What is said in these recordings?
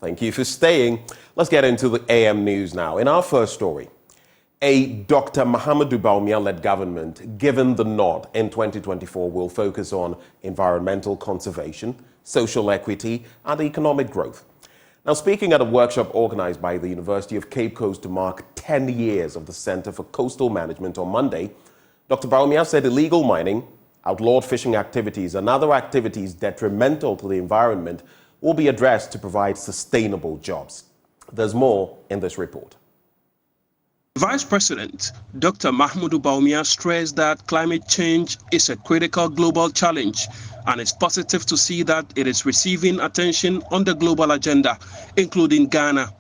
Thank you for staying. Let's get into the AM news now. In our first story, a Dr. Muhamad Bawumia-led government, given the nod in 2024, will focus on environmental conservation, social equity, and economic growth. Now, speaking at a workshop organized by the University of Cape Coast to mark 10 years of the Center for Coastal Management on Monday, Dr. Bawumia said illegal mining, outlawed fishing activities, and other activities detrimental to the environment will be addressed to provide sustainable jobs. There's more in this report. Vice President Dr. Muhamad Bawumia stressed that climate change is a critical global challenge, and it's positive to see that it is receiving attention on the global agenda, including Ghana.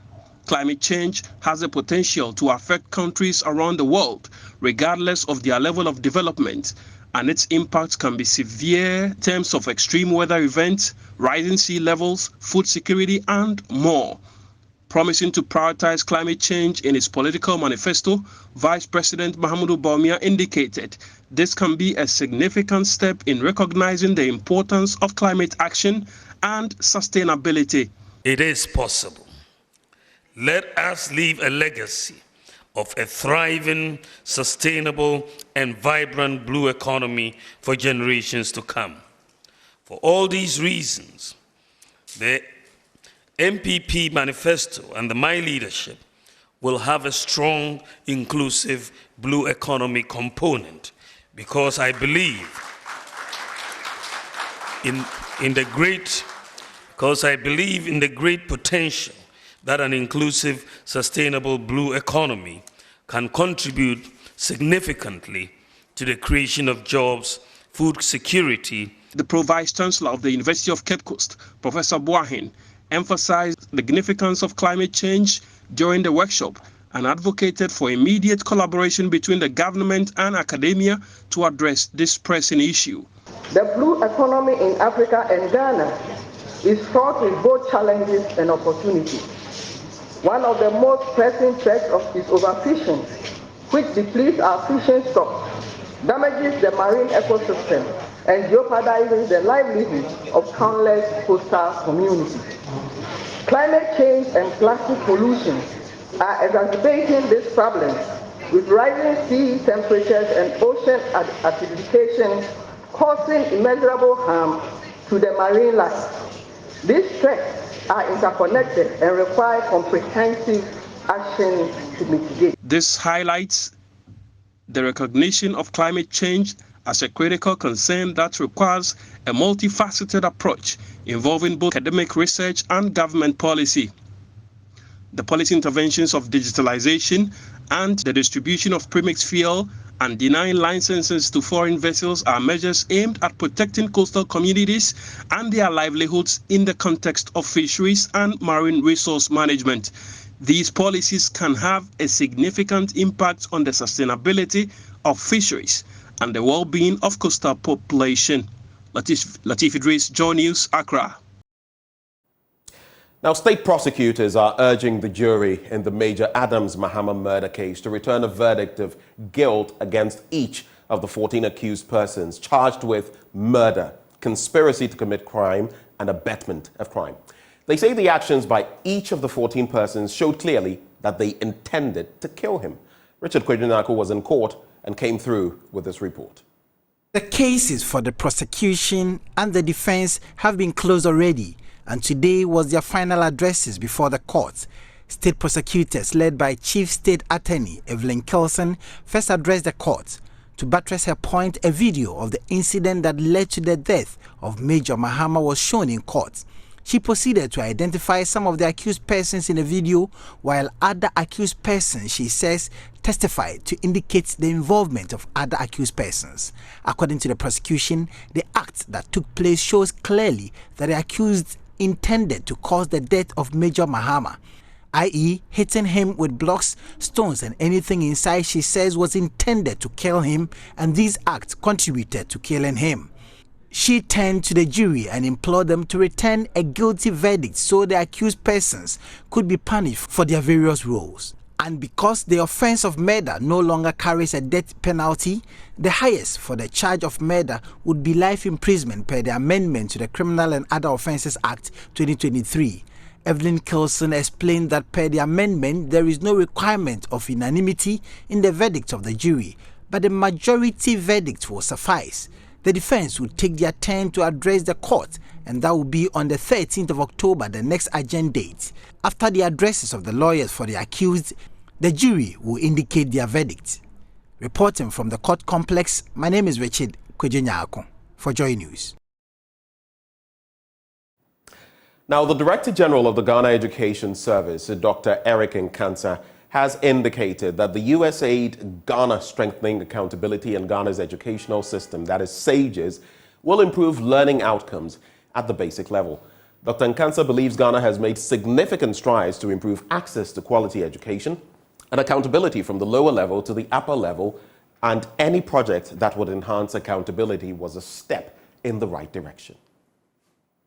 Climate change has the potential to affect countries around the world, regardless of their level of development, and its impact can be severe in terms of extreme weather events, rising sea levels, food security, and more. Promising to prioritize climate change in his political manifesto, Vice President Muhamad Bawumia indicated this can be a significant step in recognizing the importance of climate action and sustainability. It is possible. Let us leave a legacy of a thriving, sustainable, and vibrant blue economy for generations to come. For all these reasons, the MPP manifesto and my leadership will have a strong, inclusive blue economy component, because I believe in the great potential that an inclusive, sustainable blue economy can contribute significantly to the creation of jobs, food security. The Pro-Vice Chancellor of the University of Cape Coast, Professor Boahin, emphasized the significance of climate change during the workshop and advocated for immediate collaboration between the government and academia to address this pressing issue. The blue economy in Africa and Ghana is fraught with both challenges and opportunities. One of the most pressing threats is overfishing, which depletes our fishing stocks, damages the marine ecosystem, and jeopardizes the livelihood of countless coastal communities. Climate change and plastic pollution are exacerbating these problems, with rising sea temperatures and ocean acidification causing immeasurable harm to the marine life. These threats are interconnected and require comprehensive action to mitigate. This highlights the recognition of climate change as a critical concern that requires a multifaceted approach involving both academic research and government policy. The policy interventions of digitalization and the distribution of premixed fuel and denying licenses to foreign vessels are measures aimed at protecting coastal communities and their livelihoods in the context of fisheries and marine resource management. These policies can have a significant impact on the sustainability of fisheries and the well-being of coastal population. Latif Idris, JoyNews, Accra. Now, state prosecutors are urging the jury in the Major Adams Mahama murder case to return a verdict of guilt against each of the 14 accused persons charged with murder, conspiracy to commit crime, and abetment of crime. They say the actions by each of the 14 persons showed clearly that they intended to kill him. Richard Kwejunako was in court and came through with this report. The cases for the prosecution and the defense have been closed already, and today was their final addresses before the court. State prosecutors led by Chief State Attorney Evelyn Kelson first addressed the court. To buttress her point, a video of the incident that led to the death of Major Mahama was shown in court. She proceeded to identify some of the accused persons in the video, while other accused persons, she says, testified to indicate the involvement of other accused persons. According to the prosecution, the act that took place shows clearly that the accused intended to cause the death of Major Mahama, i.e. hitting him with blocks, stones, and anything inside she says was intended to kill him, and these acts contributed to killing him. She turned to the jury and implored them to return a guilty verdict so the accused persons could be punished for their various roles. And because the offense of murder no longer carries a death penalty, the highest for the charge of murder would be life imprisonment per the amendment to the Criminal and Other Offences Act 2023. Evelyn Kilson explained that per the amendment, there is no requirement of unanimity in the verdict of the jury, but the majority verdict will suffice. The defense will take their turn to address the court, and that will be on the 13th of October, the next agenda date. After the addresses of the lawyers for the accused, the jury will indicate their verdict. Reporting from the court complex, my name is Richard Kwejenyako for JoyNews. Now, the Director General of the Ghana Education Service, Dr. Eric Ananse, has indicated that the USAID Ghana Strengthening Accountability in Ghana's Educational System, that is SAGES, will improve learning outcomes at the basic level. Dr. Ananse believes Ghana has made significant strides to improve access to quality education and accountability from the lower level to the upper level, and any project that would enhance accountability was a step in the right direction.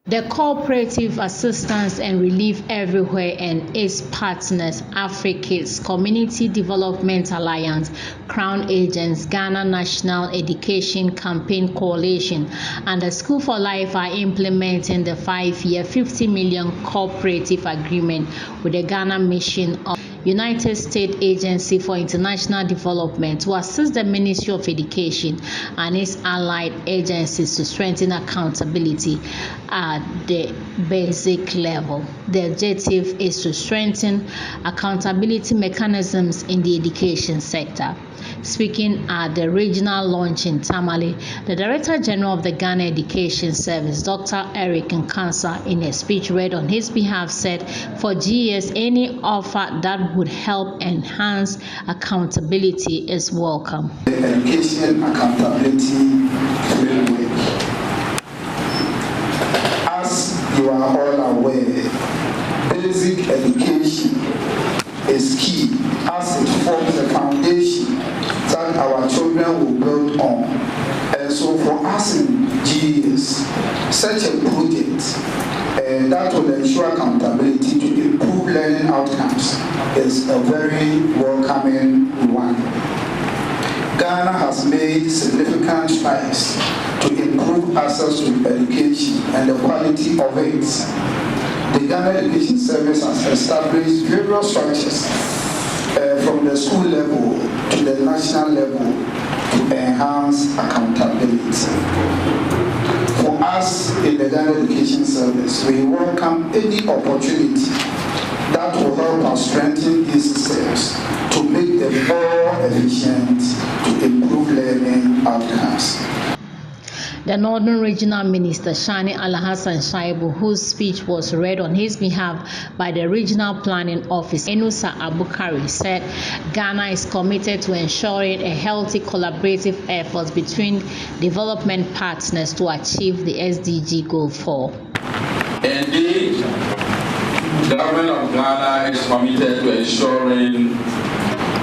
The Cooperative Assistance and Relief Everywhere and its partners, Africa's Community Development Alliance, Crown Agents, Ghana National Education Campaign Coalition, and the School for Life are implementing the 5-year 50 million cooperative agreement with the Ghana Mission of United States Agency for International Development to assist the Ministry of Education and its allied agencies to strengthen accountability at the basic level. The objective is to strengthen accountability mechanisms in the education sector. Speaking at the regional launch in Tamale, the Director General of the Ghana Education Service, Dr. Eric Ananse, in a speech read on his behalf, said for GS, any offer that would help enhance accountability is welcome. The education accountability framework. As you are all aware, basic education is key as it forms the foundation that our children will build on. And so for us in GS, such a project that will ensure accountability to improve learning outcomes is a very welcoming one. Ghana has made significant strides to improve access to education and the quality of it. The Ghana Education Service has established various structures from the school level to the national level to enhance accountability. For us in the Ghana Education Service, we welcome any opportunity that will help us strengthen these systems to make them more efficient to improve learning outcomes. The Northern Regional Minister, Shani Alhassan Shaibu, whose speech was read on his behalf by the Regional Planning Office, Enusa Abukari, said Ghana is committed to ensuring a healthy collaborative effort between development partners to achieve the SDG Goal 4. Indeed, the government of Ghana is committed to ensuring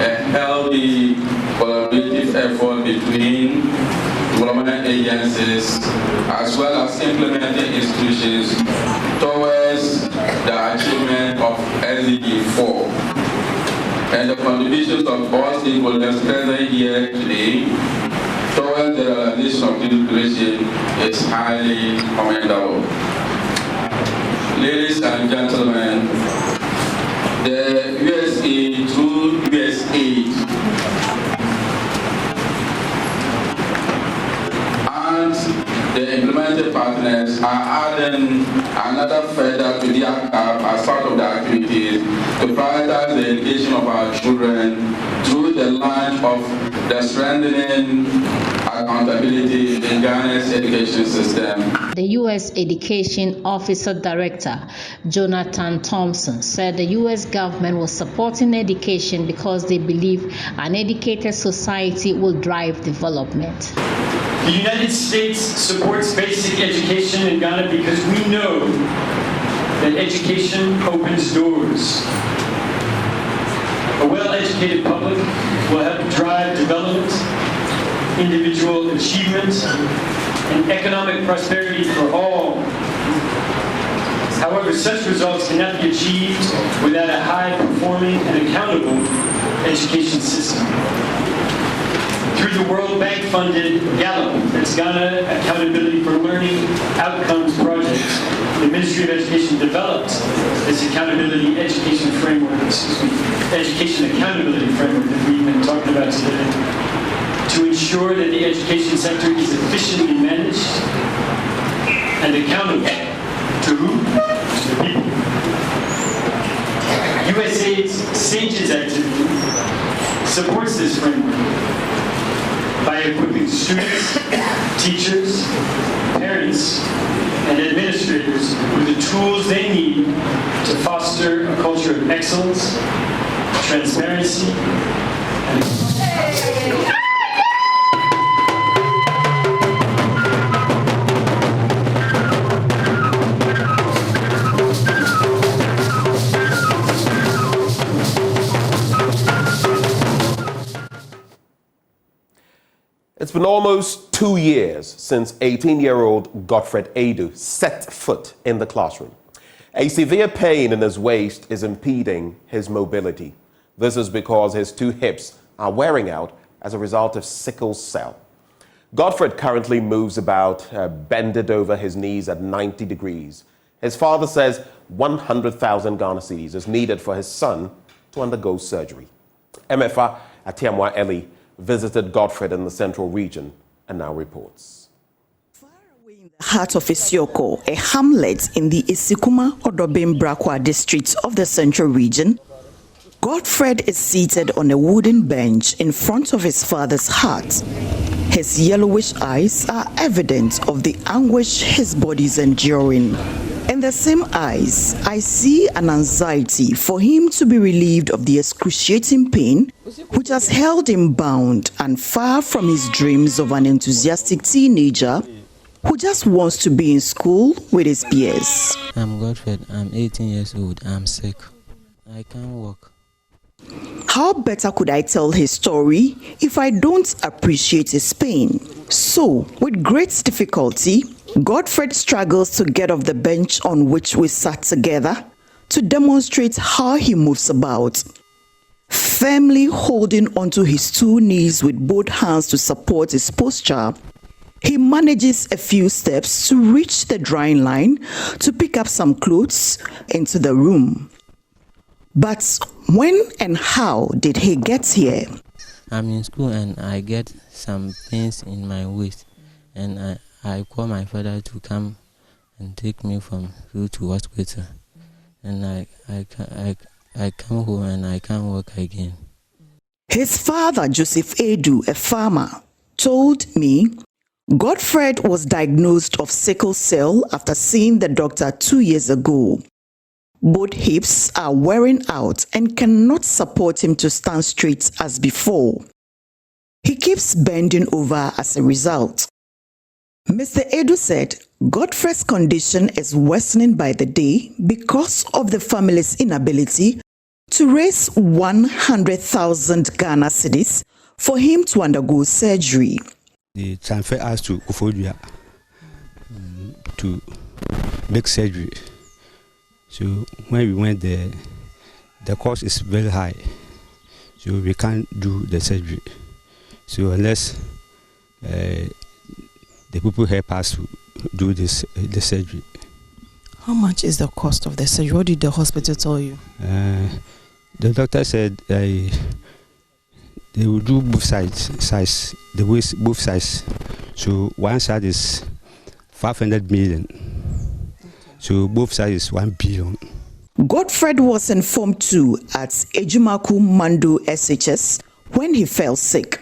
a healthy collaborative effort between development agencies as well as implementing institutions towards the achievement of SDG 4. And the contributions of all stakeholders present here today towards the realization of this creation is highly commendable. Ladies and gentlemen, the USA through USAID and the implemented partners are adding another feather to their cap as part of the activities to prioritize the education of our children through the launch of the strengthening accountability in Ghana's education system. The U.S. Education Officer Director, Jonathan Thompson, said the U.S. government was supporting education because they believe an educated society will drive development. The United States supports basic education in Ghana because we know that education opens doors. A well-educated public will help drive development, individual achievement, and economic prosperity for all. However, such results cannot be achieved without a high-performing and accountable education system. Through the World Bank funded GALLOP, that's Ghana Accountability for Learning Outcomes Project, the Ministry of Education developed this accountability education framework, education accountability framework that we've been talking about today, to ensure that the education sector is efficiently managed and accountable to who? To the people. USAID's SAGES activity supports this framework by equipping students, teachers, parents, and administrators with the tools they need to foster a culture of excellence, transparency, and It's been almost 2 years since 18-year-old Godfred Adu set foot in the classroom. A severe pain in his waist is impeding his mobility. This is because his 2 hips are wearing out as a result of sickle cell. Godfred currently moves about bended over his knees at 90 degrees. His father says 100,000 Ghana cedis is needed for his son to undergo surgery. MFA Atiamwa Eli visited Godfred in the central region and now reports. Far away in the heart of Isioko, a hamlet in the Isikuma Odobin Brakwa district of the central region, Godfred is seated on a wooden bench in front of his father's hut. His yellowish eyes are evident of the anguish his body is enduring. In the same eyes, I see an anxiety for him to be relieved of the excruciating pain which has held him bound and far from his dreams of an enthusiastic teenager who just wants to be in school with his peers. I'm Godfred. I'm 18 years old. I'm sick. I can't walk. How better could I tell his story if I don't appreciate his pain? So, with great difficulty, Godfred struggles to get off the bench on which we sat together to demonstrate how he moves about. Firmly holding onto his 2 knees with both hands to support his posture, he manages a few steps to reach the drying line to pick up some clothes into the room. But when and how did he get here? I'm in school and I get some pains in my waist, and I call my father to come and take me from school to hospital, and I come home and I can't walk again. His father, Joseph Adu, a farmer, told me Godfred was diagnosed of sickle cell after seeing the doctor 2 years ago. Both hips are wearing out and cannot support him to stand straight as before. He keeps bending over as a result. Mr. Adu said Godfred's condition is worsening by the day because of the family's inability to raise 100,000 Ghana cedis for him to undergo surgery. They transfer us to Kofodia to make surgery. So when we went there, the cost is very high, so we can't do the surgery. So unless the people help us to do the surgery. How much is the cost of the surgery? What did the hospital tell you? The doctor said they will do both sides, the waist, both sides. So one side is 500 million. So both sides is 1 billion. Godfred was informed too at Ejumaku Mando SHS when he fell sick.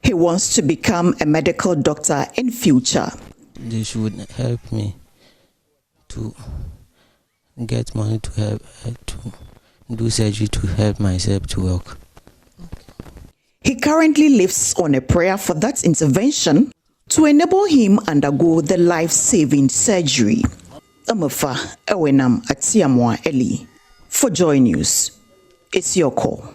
He wants to become a medical doctor in future. They should help me to get money to help to do surgery to help myself to walk. He currently lives on a prayer for that intervention to enable him undergo the life-saving surgery. Amafa Ewenam Atiamwa Eli. For JoyNews, it's your call.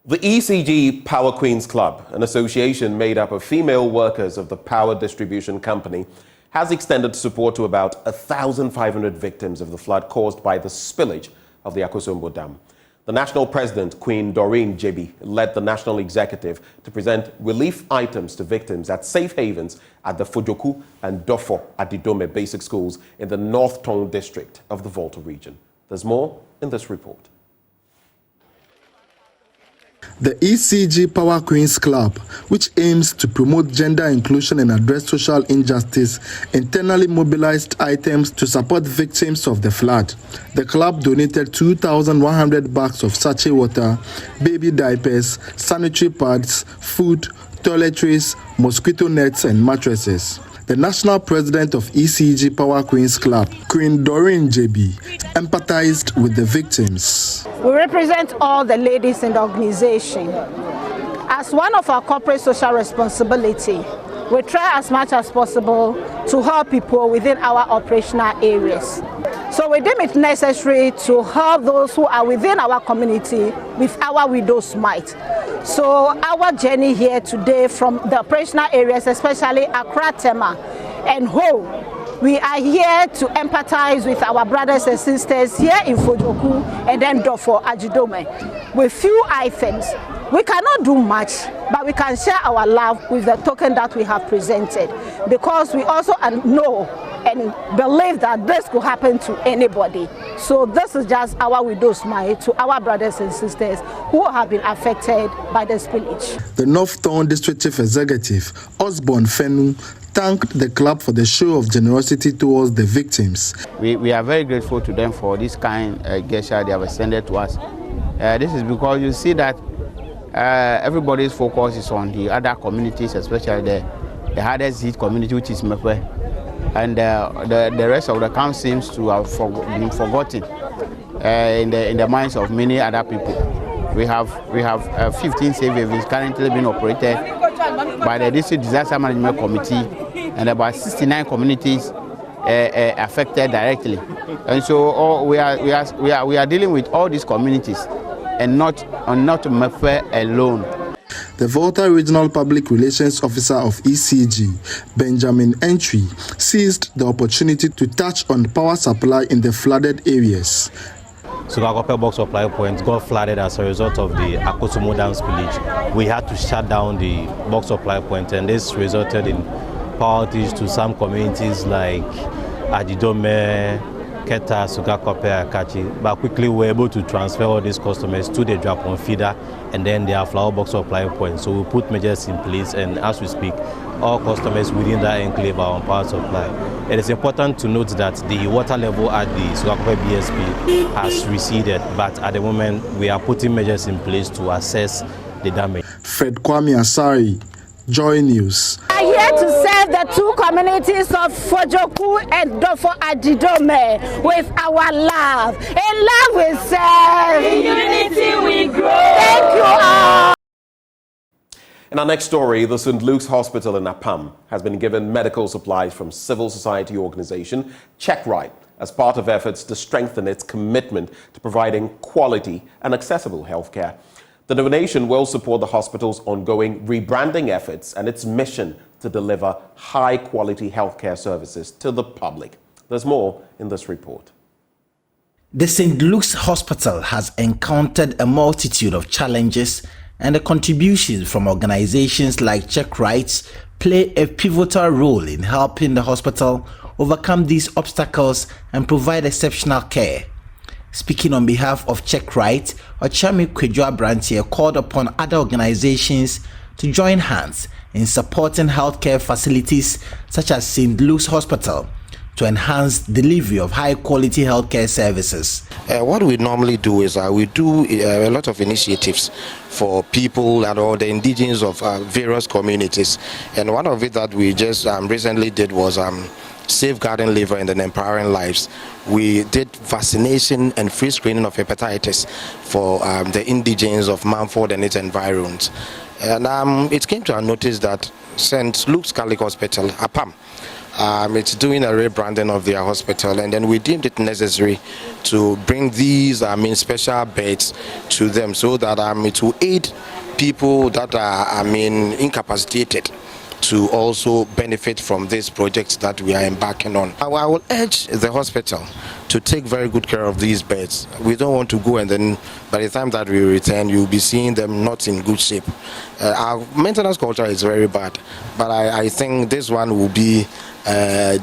The ECG Queens Club, an association made up of female workers of the power distribution company, has extended support to about 1,500 victims of the flood caused by the spillage of the Akosombo Dam. The national president, Queen Doreen Jebi, led the national executive to present relief items to victims at safe havens at the Fojoku and Dofo Adidome basic schools in the North Tongue district of the Volta region. There's more in this report. The ECG Queens Club, which aims to promote gender inclusion and address social injustice, internally mobilized items to support victims of the flood. The club donated 2,100 bags of sachet water, baby diapers, sanitary pads, food, toiletries, mosquito nets, and mattresses. The national president of ECG Queens Club, Queen Doreen Jebi, empathized with the victims. We represent all the ladies in the organization. As one of our corporate social responsibility, we try as much as possible to help people within our operational areas. So we deem it necessary to help those who are within our community with our widow's mite. So our journey here today from the operational areas, especially Accra, Tema, and Ho, we are here to empathize with our brothers and sisters here in Fojoku and then Dofo Adidome with few items. We cannot do much, but we can share our love with the token that we have presented, because we also know and believe that this could happen to anybody. So this is just our widow's smile to our brothers and sisters who have been affected by the spillage. The North Tongue District Chief Executive, Osborne Fenu, thanked the club for the show of generosity towards the victims. We are very grateful to them for this kind gesture they have extended to us. This is because you see that everybody's focus is on the other communities, especially the hardest hit community, which is Mepe. And the rest of the camp seems to have been forgotten in the minds of many other people. We have 15 safe havens currently being operated by the District Disaster Management Committee, and about 69 communities affected directly. And so we are dealing with all these communities and not Mefe alone. The Volta Regional Public Relations Officer of ECG, Benjamin Entry, seized the opportunity to touch on power supply in the flooded areas. So Akakpo box supply point got flooded as a result of the Akosombo Dam spillage. We had to shut down the box supply point, and this resulted in power outage to some communities like Adidome, Keta, Sugakope, Akachi, but quickly we were able to transfer all these customers to the Drapon feeder and then their flower box supply point. So we put measures in place, and as we speak, all customers within that enclave are on power supply. It is important to note that the water level at the Sugakope BSP has receded, but at the moment we are putting measures in place to assess the damage. Fred Kwame Asari, JoyNews. We are here to serve the two communities of Fojoku and Dofo Adidome with our love. In love we serve. In unity we grow. Thank you all. In our next story, the St. Luke's Hospital in Apam has been given medical supplies from civil society organization CheckRight as part of efforts to strengthen its commitment to providing quality and accessible healthcare. The donation will support the hospital's ongoing rebranding efforts and its mission to deliver high-quality healthcare services to the public. There's more in this report. The St. Luke's Hospital has encountered a multitude of challenges, and the contributions from organizations like CheckRight play a pivotal role in helping the hospital overcome these obstacles and provide exceptional care. Speaking on behalf of CheckRight, Ochami Kwejua Brantier called upon other organizations to join hands in supporting healthcare facilities such as St. Luke's Hospital to enhance delivery of high-quality healthcare services. What we normally do is we do a lot of initiatives for people and all the indigenous of various communities. And one of it that we just recently did was safeguarding liver and then empowering lives. We did vaccination and free screening of hepatitis for the indigenes of Mumford and its environs. And it came to our notice that St. Luke's Catholic Hospital, Apam, it's doing a rebranding of their hospital, and then we deemed it necessary to bring these special beds to them so that it will aid people that are incapacitated to also benefit from this project that we are embarking on. I will urge the hospital to take very good care of these beds. We don't want to go and then by the time that we return, you'll be seeing them not in good shape. Our maintenance culture is very bad, but I think this one will be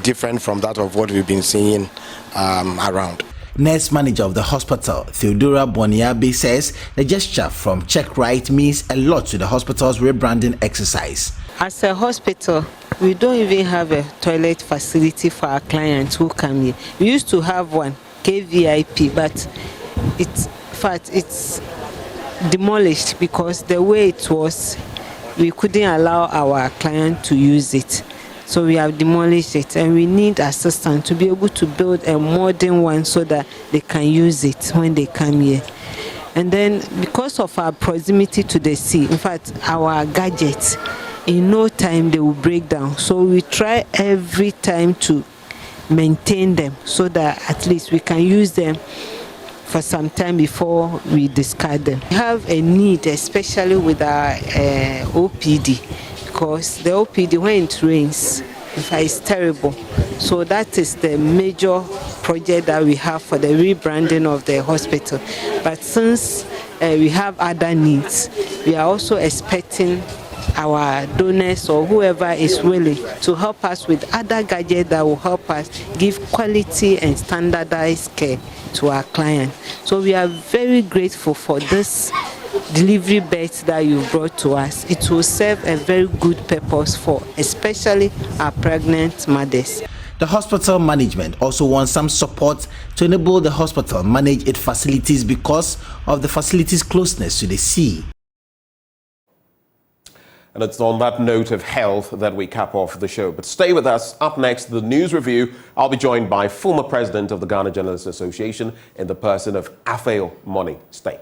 different from that of what we've been seeing around. Nurse manager of the hospital, Theodora Boniabe, says the gesture from CheckRight means a lot to the hospital's rebranding exercise. As a hospital, we don't even have a toilet facility for our clients who come here. We used to have one, KVIP, but it's demolished because the way it was, we couldn't allow our client to use it. So we have demolished it, and we need assistance to be able to build a modern one so that they can use it when they come here. And then because of our proximity to the sea, in fact, our gadgets, in no time they will break down. So we try every time to maintain them so that at least we can use them for some time before we discard them. We have a need, especially with our OPD, because the OPD, when it rains, it's terrible. So that is the major project that we have for the rebranding of the hospital. But since we have other needs, we are also expecting our donors or whoever is willing to help us with other gadgets that will help us give quality and standardized care to our clients. So we are very grateful for this delivery beds that you brought to us. It will serve a very good purpose for especially our pregnant mothers. The hospital management also wants some support to enable the hospital manage its facilities because of the facility's closeness to the sea. And it's on that note of health that we cap off the show. But stay with us. Up next, the news review. I'll be joined by former president of the Ghana Journalists Association in the person of Afeo Money. Stay.